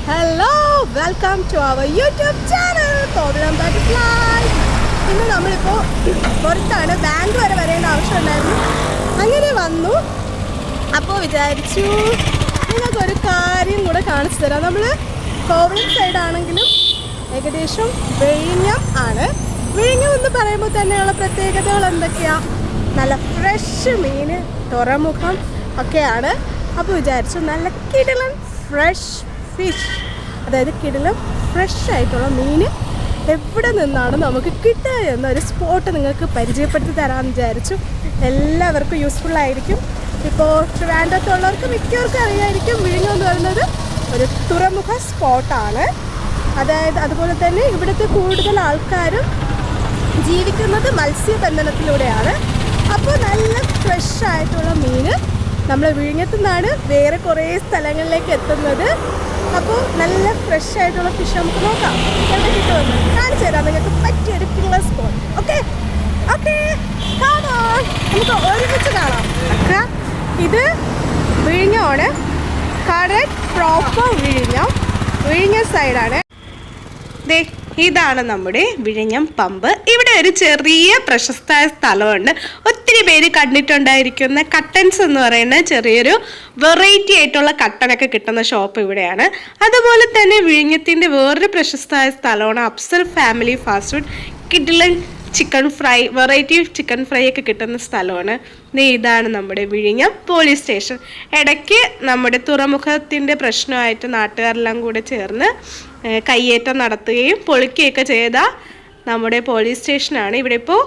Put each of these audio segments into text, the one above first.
Hello, welcome to our YouTube channel Kovalam butterfly. ഇന്ന് നമ്മളിപ്പോൾ പുറത്താണ്, ബാങ്ക് വരെ വരേണ്ട ആവശ്യമുണ്ടായിരുന്നു. അങ്ങനെ വന്നു. അപ്പോൾ വിചാരിച്ചു നിങ്ങൾക്കൊരു കാര്യം കൂടെ കാണിച്ചു തരാം. നമ്മൾ കോവളം സൈഡാണെങ്കിലും ഏകദേശം വിഴിഞ്ഞം ആണ്. വിഴിഞ്ഞം എന്ന് പറയുമ്പോൾ തന്നെയുള്ള പ്രത്യേകതകൾ എന്തൊക്കെയാണ്? നല്ല ഫ്രഷ് മീൻ, തുറമുഖം ഒക്കെയാണ്. അപ്പോൾ വിചാരിച്ചു നല്ല കിടിലൻ ഫ്രഷ് ഫിഷ്, അതായത് കിടിലൻ ഫ്രഷ് ആയിട്ടുള്ള മീൻ എവിടെ നിന്നാണ് നമുക്ക് കിട്ടുക എന്നൊരു സ്പോട്ട് നിങ്ങൾക്ക് പരിചയപ്പെടുത്തി തരാമെന്ന് വിചാരിച്ചു. എല്ലാവർക്കും യൂസ്ഫുള്ളായിരിക്കും. ഇപ്പോൾ ട്രിവാൻഡ്രത്തുള്ളവർക്ക് മിക്കവർക്കും അറിയായിരിക്കും വിഴിഞ്ഞം എന്ന് പറയുന്നത് ഒരു തുറമുഖ സ്പോട്ടാണ്. അതായത് അതുപോലെ തന്നെ ഇവിടുത്തെ കൂടുതൽ ആൾക്കാരും ജീവിക്കുന്നത് മത്സ്യബന്ധനത്തിലൂടെയാണ്. അപ്പോൾ നല്ല ഫ്രഷ് ആയിട്ടുള്ള മീൻ നമ്മൾ വിഴിഞ്ഞത്തു നിന്നാണ് വേറെ കുറേ സ്ഥലങ്ങളിലേക്ക് എത്തുന്നത്. അപ്പോൾ നല്ല ഫ്രഷ് ആയിട്ടുള്ള ഫിഷ് നമുക്ക് നോക്കാം എവിടെ കിട്ടുമെന്ന് കാണിച്ചു തരാം. നിങ്ങൾക്ക് പറ്റിയൊരു കില്ലർ സ്പോട്ട്. ഓക്കെ ഓക്കെ, നമുക്ക് ഒരുമിച്ച് കാണാം. ഇത് വിഴിഞ്ഞമാണ്, കറക്റ്റ് പ്രോപ്പർ വിഴിഞ്ഞം സൈഡാണ്. ദേ, ഇതാണ് നമ്മുടെ വിഴിഞ്ഞം പമ്പ്. ഇവിടെ ഒരു ചെറിയ പ്രശസ്തമായ സ്ഥലമുണ്ട്. ഒത്തിരി പേര് കണ്ടിട്ടുണ്ടായിരിക്കുന്ന കട്ടൻസ് എന്ന് പറയുന്ന ചെറിയൊരു വെറൈറ്റി ആയിട്ടുള്ള കട്ടനൊക്കെ കിട്ടുന്ന ഷോപ്പ് ഇവിടെയാണ്. അതുപോലെ തന്നെ വിഴിഞ്ഞത്തിൻ്റെ വേറൊരു പ്രശസ്തമായ സ്ഥലമാണ് അഫ്സൽ ഫാമിലി ഫാസ്റ്റ് ഫുഡ്. കിഡിലൻ chicken fry, variety chicken fry ഒക്കെ കിട്ടുന്ന സ്ഥലമാണ്. ഇതാണ് നമ്മുടെ വിഴിഞ്ഞം പോലീസ് സ്റ്റേഷൻ. ഇടയ്ക്ക് നമ്മുടെ തുറമുഖത്തിൻ്റെ പ്രശ്നമായിട്ട് നാട്ടുകാരെല്ലാം കൂടെ ചേർന്ന് കയ്യേറ്റം നടത്തുകയും പൊളിക്കുകയൊക്കെ ചെയ്ത നമ്മുടെ പോലീസ് സ്റ്റേഷനാണ്. ഇവിടെ ഇപ്പോൾ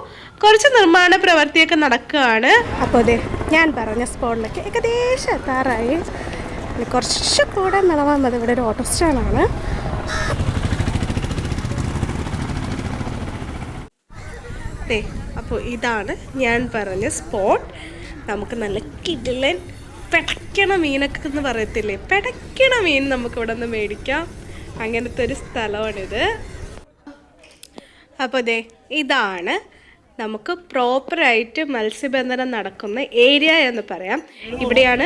കുറച്ച് നിർമ്മാണ പ്രവൃത്തിയൊക്കെ നടക്കുകയാണ്. അപ്പോൾ അതെ, ഞാൻ പറഞ്ഞ സ്പോട്ടിലേക്ക് ഏകദേശം എത്താറായി. കുറച്ച് കൂടെ നടന്നാൽ മതി. ഇവിടെ ഒരു ഓട്ടോ സ്റ്റാൻഡാണ്. അപ്പോൾ ഇതാണ് ഞാൻ പറഞ്ഞ സ്പോട്ട്. നമുക്ക് നല്ല കിടിലൻ പെടയ്ക്കണ മീനൊക്കെ എന്ന് പറയത്തില്ലേ, പെടയ്ക്കണ മീൻ നമുക്ക് ഇവിടെ നിന്ന് മേടിക്കാം. അങ്ങനത്തെ ഒരു സ്ഥലമാണിത്. അപ്പോൾ ദേ, ഇതാണ് നമുക്ക് പ്രോപ്പറായിട്ട് മത്സ്യബന്ധനം നടക്കുന്ന ഏരിയ എന്ന് പറയാം. ഇവിടെയാണ്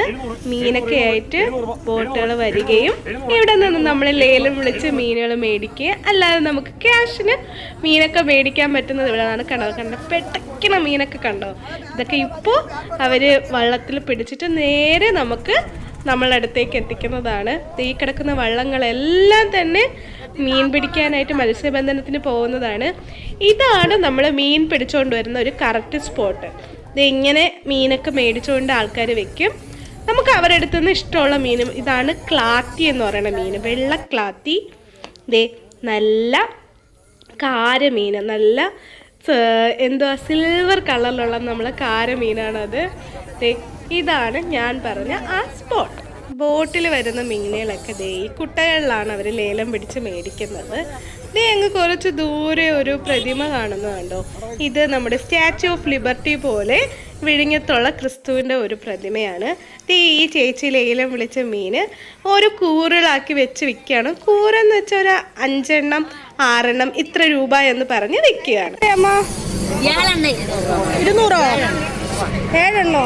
മീനൊക്കെ ആയിട്ട് ബോട്ടുകൾ വരികയും ഇവിടെ നിന്ന് നമ്മൾ ലേലം വിളിച്ച് മീനുകൾ മേടിക്കുകയും അല്ലാതെ നമുക്ക് ക്യാഷിന് മീനൊക്കെ മേടിക്കാൻ പറ്റുന്നത് ഇവിടെയാണ്. കണ്ട പെട്ടയ്ക്കണ മീനൊക്കെ കണ്ടോ? ഇതൊക്കെ ഇപ്പോൾ അവർ വള്ളത്തിൽ പിടിച്ചിട്ട് നേരെ നമുക്ക് നമ്മളുടെ അടുത്തേക്ക് എത്തിക്കുന്നതാണ്. ഈ കിടക്കുന്ന വള്ളങ്ങളെല്ലാം തന്നെ മീൻ പിടിക്കാനായിട്ട് മത്സ്യബന്ധനത്തിന് പോകുന്നതാണ്. ഇതാണ് നമ്മൾ മീൻ പിടിച്ചുകൊണ്ട് വരുന്ന ഒരു കറക്റ്റ് സ്പോട്ട്. ഇങ്ങനെ മീനൊക്കെ മേടിച്ചുകൊണ്ട് ആൾക്കാർ വെക്കും. നമുക്ക് അവരുടെ അടുത്ത് നിന്ന് ഇഷ്ടമുള്ള മീനും. ഇതാണ് ക്ലാത്തി എന്ന് പറയുന്ന മീൻ, വെള്ള ക്ലാത്തി. നല്ല കാരമീൻ, നല്ല എന്തുവാ സിൽവർ കളറിലുള്ള നമ്മളെ കാരമീനാണത്. ഇതാണ് ഞാൻ പറഞ്ഞ ആ സ്പോട്ട്. ബോട്ടിൽ വരുന്ന മീനുകളൊക്കെ ഈ കുട്ടകളിലാണ് അവർ ലേലം പിടിച്ച് മേടിക്കുന്നത്. അങ്ങ് കുറച്ച് ദൂരെ ഒരു പ്രതിമ കാണുന്നുണ്ടോ? ഇത് നമ്മുടെ സ്റ്റാച്യു ഓഫ് ലിബർട്ടി പോലെ വിഴിഞ്ഞത്തുള്ള ക്രിസ്തുവിൻ്റെ ഒരു പ്രതിമയാണ്. ഈ ചേച്ചി ലേലം വിളിച്ച മീൻ ഓരോ കൂറുകളാക്കി വെച്ച് വിൽക്കുകയാണ്. കൂറെന്ന് വെച്ചാൽ ഒരു 5 എണ്ണം 6 എണ്ണം ഇത്ര രൂപ എന്ന് പറഞ്ഞ് വിൽക്കുകയാണ്. അമ്മ 200 7 എണ്ണോ?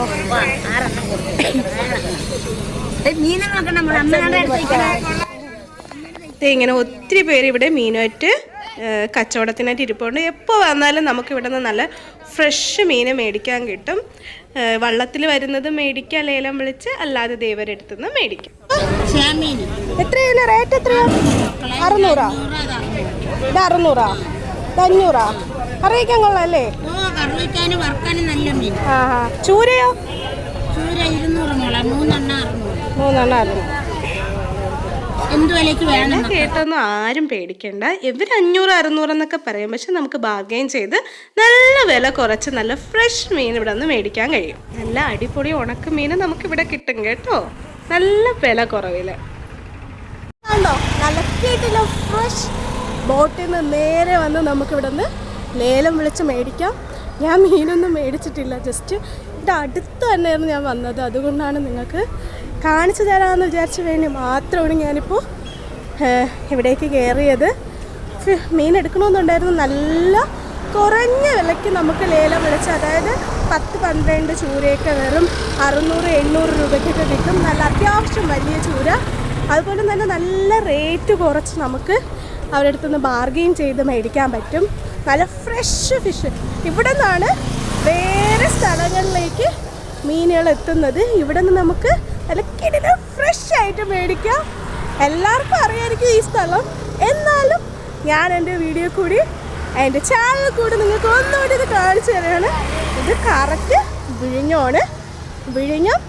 ഇങ്ങനെ ഒത്തിരി പേര് ഇവിടെ മീനുമായിട്ട് കച്ചവടത്തിനായിട്ട് ഇരിപ്പുണ്ട്. എപ്പോൾ വന്നാലും നമുക്ക് ഇവിടെ നിന്ന് നല്ല ഫ്രഷ് മീൻ മേടിക്കാൻ കിട്ടും. വള്ളത്തിൽ വരുന്നത് മേടിക്കാം, ലേലം വിളിച്ച്, അല്ലാതെ ദേവരെടുത്തുനിന്ന് മേടിക്കാം. എത്രയാണ് റേറ്റ്? എത്രയാ? 600? ഇത് 600? 500? അറിയിക്കാൻ കൊള്ളാല്ലേ? ചൂരയോ? 3 കേട്ടൊന്നും ആരും പേടിക്കണ്ട. ഇവർ 500-600 എന്നൊക്കെ പറയും. പക്ഷെ നമുക്ക് ബാർഗെയിൻ ചെയ്ത് നല്ല വില കുറച്ച് നല്ല ഫ്രഷ് മീൻ ഇവിടെ നിന്ന് മേടിക്കാൻ കഴിയും. നല്ല അടിപൊളി ഉണക്ക മീൻ നമുക്കിവിടെ കിട്ടും കേട്ടോ, നല്ല വില കുറവില്. കണ്ടോ, നല്ല കിടിലൻ ഫ്രഷ് ബോട്ടിൽ നിന്ന് നേരെ വന്ന് നമുക്കിവിടെ നിന്ന് ലേലം വിളിച്ച് മേടിക്കാം. ഞാൻ മീനൊന്നും മേടിച്ചിട്ടില്ല, ജസ്റ്റ് ഇവിടെ അടുത്ത് തന്നെയായിരുന്നു ഞാൻ വന്നത്. അതുകൊണ്ടാണ് നിങ്ങൾക്ക് കാണിച്ചു തരാമെന്ന് വിചാരിച്ച വേണ്ടി മാത്രമാണ് ഞാനിപ്പോൾ ഇവിടേക്ക് കയറിയത്. മീൻ എടുക്കണമെന്നുണ്ടായിരുന്നു. നല്ല കുറഞ്ഞ വിലയ്ക്ക് നമുക്ക് ലേലം വിളിച്ച്, അതായത് 10-12 ചൂരയൊക്കെ വെറും 600-800 രൂപയ്ക്കൊക്കെ കിട്ടും. നല്ല അത്യാവശ്യം വലിയ ചൂര അതുപോലെ തന്നെ നല്ല റേറ്റ് കുറച്ച് നമുക്ക് അവരുടെ അടുത്തുനിന്ന് ബാർഗെയിൻ ചെയ്ത് മേടിക്കാൻ പറ്റും. നല്ല ഫ്രഷ് ഫിഷ്. ഇവിടെ നിന്നാണ് വേറെ സ്ഥലങ്ങളിലേക്ക് മീനുകൾ എത്തുന്നത്. ഇവിടെ നിന്ന് നമുക്ക് നല്ല കിടിലം ഫ്രഷ് ആയിട്ട് മേടിക്കാം. എല്ലാവർക്കും അറിയാമായിരിക്കും ഈ സ്ഥലം. എന്നാലും ഞാൻ എൻ്റെ വീഡിയോ കൂടി എൻ്റെ ചാനൽ കൂടി നിങ്ങൾക്ക് ഒന്നുകൂടി ഇത് കാണിച്ചു തരാണ്. ഇത് കറക്റ്റ് വിഴിഞ്ഞമാണ്. വിഴിഞ്ഞം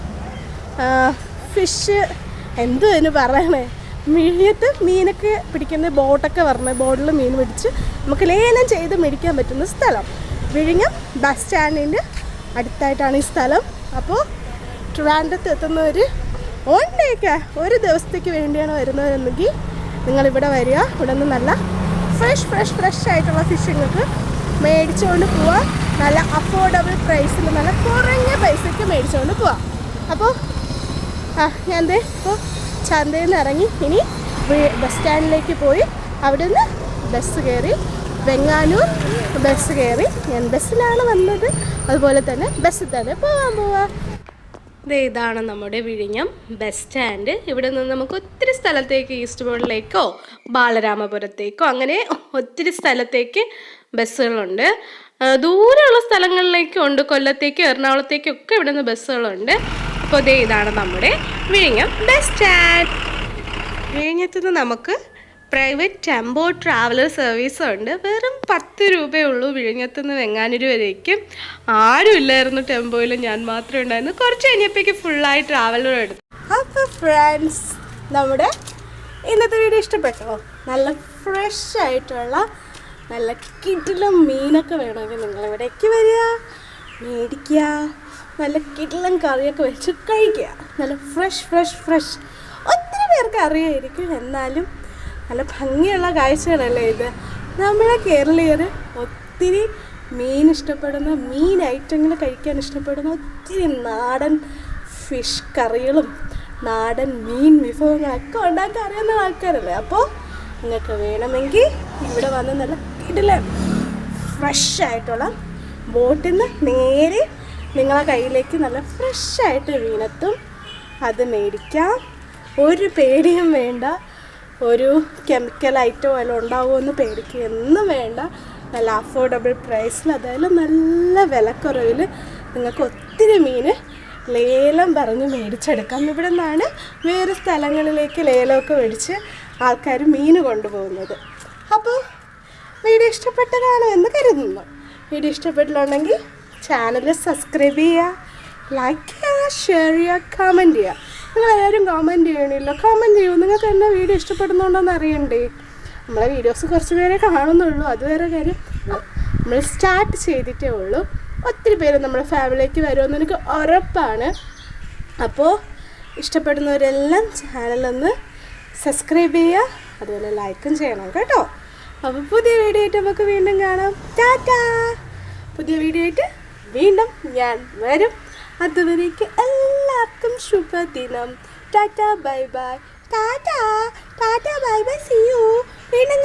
ഫിഷ് എന്തുവെന്ന് പറയണേ, വിഴിഞ്ഞത്ത് മീനൊക്കെ പിടിക്കുന്ന ബോട്ടൊക്കെ വരണേ, ബോട്ടിൽ മീൻ പിടിച്ച് നമുക്ക് ലേലം ചെയ്ത് മേടിക്കാൻ പറ്റുന്ന സ്ഥലം. വിഴിഞ്ഞം ബസ് സ്റ്റാൻഡിൻ്റെ അടുത്തായിട്ടാണ് ഈ സ്ഥലം. അപ്പോൾ ട്രിവാൻഡ്രത്ത് എത്തുന്നവർ ഒരു ദിവസത്തേക്ക് വേണ്ടിയാണ് വരുന്നതെങ്കിൽ നിങ്ങളിവിടെ വരിക. ഇവിടെ നിന്ന് നല്ല ഫ്രഷ് ആയിട്ടുള്ള ഫിഷ് നിങ്ങൾക്ക് മേടിച്ചുകൊണ്ട് പോവാം. നല്ല അഫോർഡബിൾ പ്രൈസിൽ നല്ല കുറഞ്ഞ പൈസയ്ക്ക് മേടിച്ചുകൊണ്ട് പോവാം. അപ്പോൾ ഞാൻ ഇപ്പോൾ ചന്തയിൽ നിന്ന് ഇറങ്ങി ഇനി ബസ് സ്റ്റാൻഡിലേക്ക് പോയി അവിടെ നിന്ന് ബസ് കയറി വെങ്ങാനൂർ ബസ് കയറി. ഞാൻ ബസ്സിലാണ് വന്നത്, അതുപോലെ തന്നെ ബസ്സിൽ തന്നെ പോവാം. ഇതാണ് നമ്മുടെ വിഴിഞ്ഞം ബസ് സ്റ്റാൻഡ്. ഇവിടെ നിന്ന് നമുക്ക് ഒത്തിരി സ്ഥലത്തേക്ക് ഈസ്റ്റ് ബോർഡിലേക്കോ ബാലരാമപുരത്തേക്കോ അങ്ങനെ ഒത്തിരി സ്ഥലത്തേക്ക് ബസ്സുകളുണ്ട്. ദൂരെയുള്ള സ്ഥലങ്ങളിലേക്കും ഉണ്ട്, കൊല്ലത്തേക്കും എറണാകുളത്തേക്കും ഒക്കെ ഇവിടെ നിന്ന് ബസ്സുകളുണ്ട്. അപ്പോൾ ഇതാണ് നമ്മുടെ വിഴിഞ്ഞം ബസ് സ്റ്റാൻഡ്. വിഴിഞ്ഞത്ത് നിന്ന് നമുക്ക് പ്രൈവറ്റ് ടെമ്പോ ട്രാവലർ സർവീസ് ഉണ്ട്. വെറും 10 രൂപയേ ഉള്ളൂ വിഴിഞ്ഞത്ത് നിന്ന് വെങ്ങാനൂർ വരേക്കും. ആരും ഇല്ലായിരുന്നു ടെമ്പോയിൽ, ഞാൻ മാത്രമേ ഉണ്ടായിരുന്നു. കുറച്ച് കഴിഞ്ഞപ്പോഴേക്ക് ഫുള്ളായി ട്രാവലർ എടുത്തു. അപ്പോൾ ഫ്രണ്ട്സ്, നമ്മുടെ ഇന്നത്തെ വീഡിയോ ഇഷ്ടപ്പെട്ടോ? നല്ല ഫ്രഷ് ആയിട്ടുള്ള നല്ല കിടിലം മീനൊക്കെ വേണമെങ്കിൽ നിങ്ങളിവിടേക്ക് വരിക, മേടിക്കുക, നല്ല കിടിലം കറിയൊക്കെ വെച്ച് കഴിക്കുക. നല്ല ഫ്രഷ്. ഒത്തിരി പേർക്ക് അറിയായിരിക്കും, എന്നാലും നല്ല ഭംഗിയുള്ള കാഴ്ചകളല്ലേ ഇത്. നമ്മളെ കേരളീയർ ഒത്തിരി മീൻ ഇഷ്ടപ്പെടുന്ന, മീൻ ഐറ്റങ്ങൾ കഴിക്കാൻ ഇഷ്ടപ്പെടുന്ന, ഒത്തിരി നാടൻ ഫിഷ് കറികളും നാടൻ മീൻ വിഭവങ്ങളൊക്കെ ഉണ്ടാക്കാൻ അറിയുന്ന ആൾക്കാരല്ലേ. അപ്പോൾ നിങ്ങൾക്ക് വേണമെങ്കിൽ ഇവിടെ വന്ന് നല്ല കിടിലം ഫ്രഷ് ആയിട്ടുള്ള ബോട്ടിൽ നിന്ന് നേരെ നിങ്ങളെ കയ്യിലേക്ക് നല്ല ഫ്രഷായിട്ട് മീനെത്തും. അത് മേടിക്കാം. ഒരു പേടിയും വേണ്ട. ഒരു കെമിക്കൽ ഐറ്റം വല്ലതും ഉണ്ടാവുമെന്ന് പേടിക്കുകയൊന്നും വേണ്ട. നല്ല അഫോർഡബിൾ പ്രൈസിൽ, അതായത് നല്ല വിലക്കുറവിൽ നിങ്ങൾക്ക് ഒത്തിരി മീൻ ലേലം പറഞ്ഞ് മേടിച്ചെടുക്കാം. ഇവിടെ നിന്നാണ് വേറെ സ്ഥലങ്ങളിലേക്ക് ലേലമൊക്കെ മേടിച്ച് ആൾക്കാർ മീൻ കൊണ്ടുപോകുന്നത്. അപ്പോൾ വീഡിയോ ഇഷ്ടപ്പെട്ടതാണോ എന്ന് കരുതുന്നു. വീഡിയോ ഇഷ്ടപ്പെട്ടിട്ടുണ്ടെങ്കിൽ ചാനൽ സബ്സ്ക്രൈബ് ചെയ്യുക, ലൈക്ക് ചെയ്യുക, ഷെയർ ചെയ്യുക, കമൻറ്റ് ചെയ്യുക. നിങ്ങളാരും കമൻറ്റ് ചെയ്യണില്ല. കമൻറ്റ് ചെയ്യൂ. നിങ്ങൾക്ക് എന്നെ വീഡിയോ ഇഷ്ടപ്പെടുന്നുണ്ടോയെന്ന് അറിയണ്ടേ? നമ്മളെ വീഡിയോസ് കുറച്ച് പേരെ കാണുന്നുള്ളൂ, അത് വേറെ കാര്യം. നമ്മൾ സ്റ്റാർട്ട് ചെയ്തിട്ടേ ഉള്ളൂ. ഒത്തിരി പേര് നമ്മുടെ ഫാമിലിയിലേക്ക് വരുമെന്ന് എനിക്ക് ഉറപ്പാണ്. അപ്പോൾ ഇഷ്ടപ്പെടുന്നവരെല്ലാം ചാനലൊന്ന് സബ്സ്ക്രൈബ് ചെയ്യുക, അതുപോലെ ലൈക്കും ചെയ്യണം കേട്ടോ. അപ്പോൾ പുതിയ വീഡിയോ ആയിട്ട് നമുക്ക് വീണ്ടും കാണാം. ടാറ്റാ. പുതിയ വീഡിയോ ആയിട്ട് വീണ്ടും ഞാൻ വരും. അതുവരേക്ക് എല്ലാവർക്കും ശുഭദിനം. Tata bye bye. Tata bye bye. See you. വീണ്ടും